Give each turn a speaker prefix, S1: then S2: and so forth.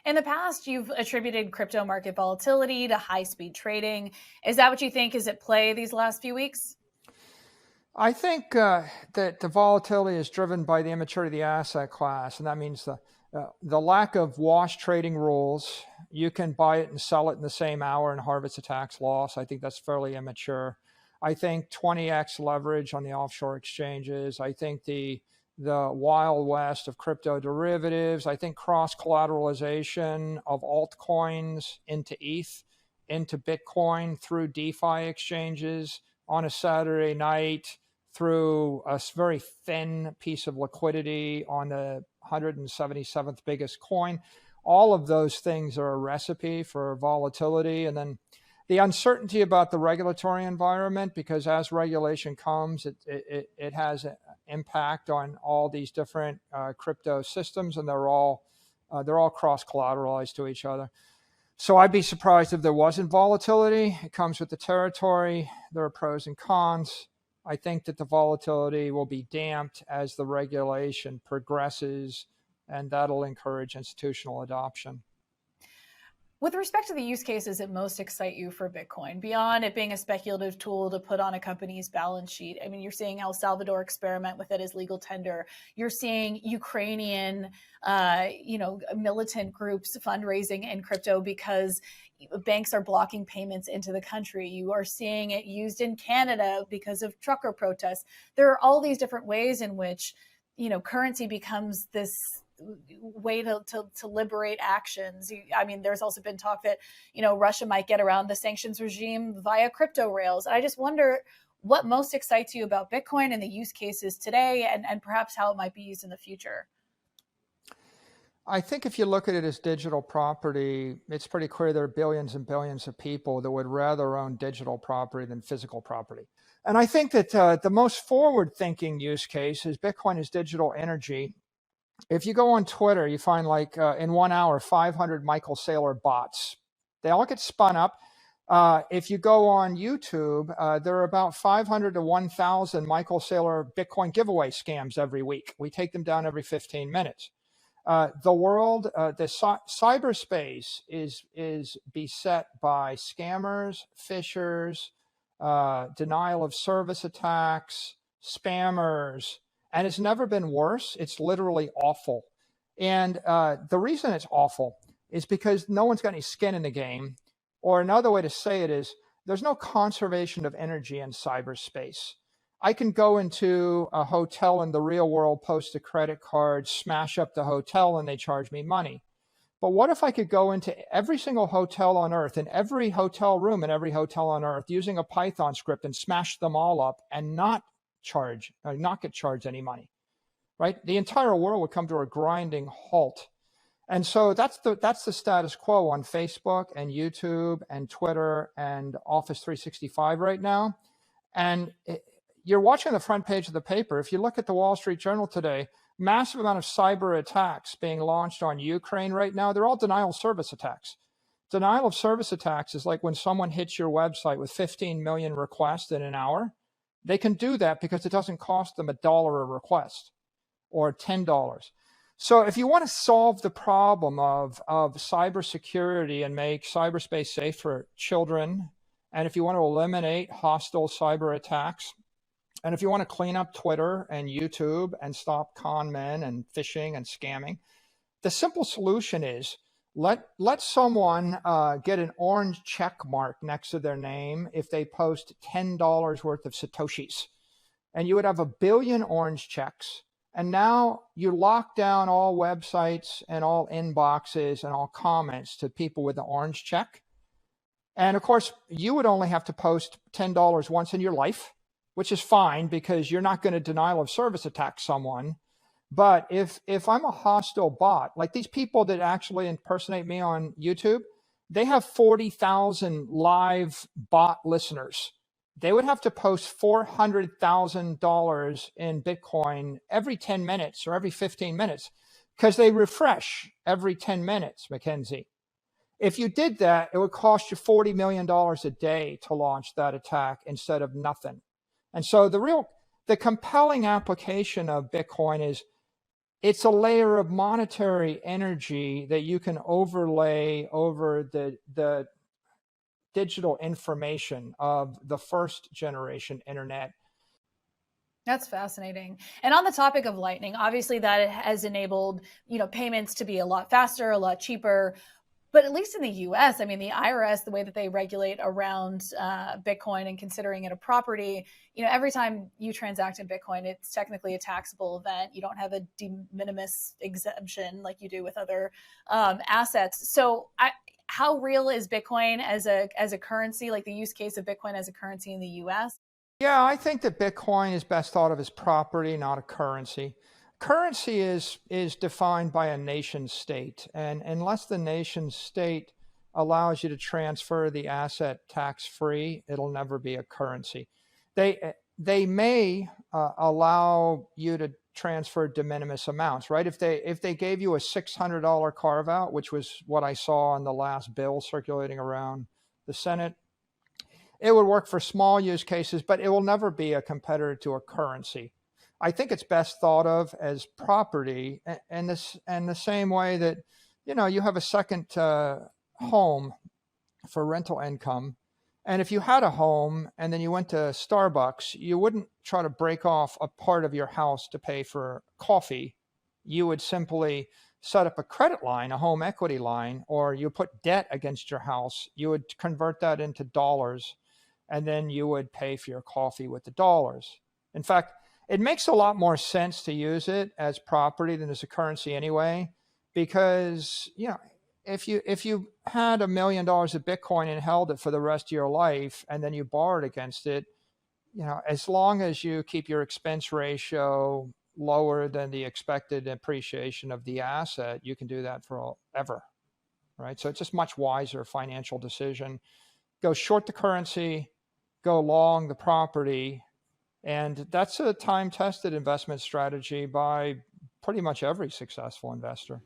S1: In the past, you've attributed crypto market volatility to high-speed trading. Is that what you think is at play these last few weeks?
S2: I think that the volatility is driven by the immaturity of the asset class, and that means the lack of wash trading rules. You can buy it and sell it in the same hour and harvest a tax loss. I think that's fairly immature. I think 20x leverage on the offshore exchanges. I think the wild west of crypto derivatives. I think cross collateralization of altcoins into ETH, into Bitcoin through DeFi exchanges on a Saturday night, through a very thin piece of liquidity on the 177th biggest coin. All of those things are a recipe for volatility. And then the uncertainty about the regulatory environment, because as regulation comes, it has an impact on all these different crypto systems, and they're all cross collateralized to each other. So I'd be surprised if there wasn't volatility. It comes with the territory. There are pros and cons. I think that the volatility will be damped as the regulation progresses, and that'll encourage institutional adoption.
S1: With respect to the use cases that most excite you for Bitcoin, beyond it being a speculative tool to put on a company's balance sheet, I mean, you're seeing El Salvador experiment with it as legal tender. You're seeing Ukrainian, militant groups fundraising in crypto because banks are blocking payments into the country. You are seeing it used in Canada because of trucker protests. There are all these different ways in which, currency becomes this way to liberate actions. I mean, there's also been talk that, Russia might get around the sanctions regime via crypto rails. And I just wonder what most excites you about Bitcoin and the use cases today, and perhaps how it might be used in the future.
S2: I think if you look at it as digital property, it's pretty clear there are billions and billions of people that would rather own digital property than physical property. And I think that the most forward-thinking use case is Bitcoin as digital energy. If you go on Twitter, you find in 1 hour, 500 Michael Saylor bots. They all get spun up. If you go on YouTube, there are about 500 to 1,000 Michael Saylor Bitcoin giveaway scams every week. We take them down every 15 minutes. The world, the cyberspace is beset by scammers, phishers, denial of service attacks, spammers, and it's never been worse. It's literally awful. And the reason it's awful is because no one's got any skin in the game. Or another way to say it is there's no conservation of energy in cyberspace. I can go into a hotel in the real world, post a credit card, smash up the hotel, and they charge me money. But what if I could go into every single hotel on Earth, in every hotel room in every hotel on Earth, using a Python script and smash them all up and not get charged any money, right? The entire world would come to a grinding halt. And so that's the status quo on Facebook and YouTube and Twitter and Office 365 right now. And you're watching the front page of the paper. If you look at the Wall Street Journal today, massive amount of cyber attacks being launched on Ukraine right now. They're all denial of service attacks. Denial of service attacks is like when someone hits your website with 15 million requests in an hour. They can do that because it doesn't cost them $1 a request or $10. So if you want to solve the problem of cybersecurity and make cyberspace safe for children, and if you want to eliminate hostile cyber attacks, and if you want to clean up Twitter and YouTube and stop con men and phishing and scamming, the simple solution is let someone get an orange check mark next to their name if they post $10 worth of Satoshis. And you would have 1 billion orange checks. And now you lock down all websites and all inboxes and all comments to people with the orange check. And of course, you would only have to post $10 once in your life, which is fine because you're not going to denial of service attack someone. But if I'm a hostile bot, like these people that actually impersonate me on YouTube, they have 40,000 live bot listeners. They would have to post $400,000 in Bitcoin every 10 minutes or every 15 minutes because they refresh every 10 minutes, Mackenzie. If you did that, it would cost you $40 million a day to launch that attack instead of nothing. And so the compelling application of Bitcoin is it's a layer of monetary energy that you can overlay over the digital information of the first generation internet.
S1: That's fascinating. And on the topic of Lightning, obviously that has enabled, payments to be a lot faster, a lot cheaper. But at least in the US, I mean, the IRS, the way that they regulate around Bitcoin and considering it a property, every time you transact in Bitcoin, it's technically a taxable event. You don't have a de minimis exemption like you do with other assets. So how real is Bitcoin as a currency, like the use case of Bitcoin as a currency in the US?
S2: Yeah, I think that Bitcoin is best thought of as property, not a currency. Currency is defined by a nation state, and unless the nation state allows you to transfer the asset tax free, it'll never be a currency. They may allow you to transfer de minimis amounts, right? If they gave you a $600 carve out, which was what I saw in the last bill circulating around the Senate, it would work for small use cases, but it will never be a competitor to a currency. I think it's best thought of as property, and the same way that you have a second home for rental income, and if you had a home and then you went to Starbucks, you wouldn't try to break off a part of your house to pay for coffee. You would simply set up a credit line, a home equity line, or you put debt against your house. You would convert that into dollars, and then you would pay for your coffee with the dollars. In fact, it makes a lot more sense to use it as property than as a currency anyway, because if you had $1 million of Bitcoin and held it for the rest of your life, and then you borrowed against it, as long as you keep your expense ratio lower than the expected appreciation of the asset, you can do that forever, right? So it's just much wiser financial decision. Go short the currency, go long the property. And that's a time-tested investment strategy by pretty much every successful investor.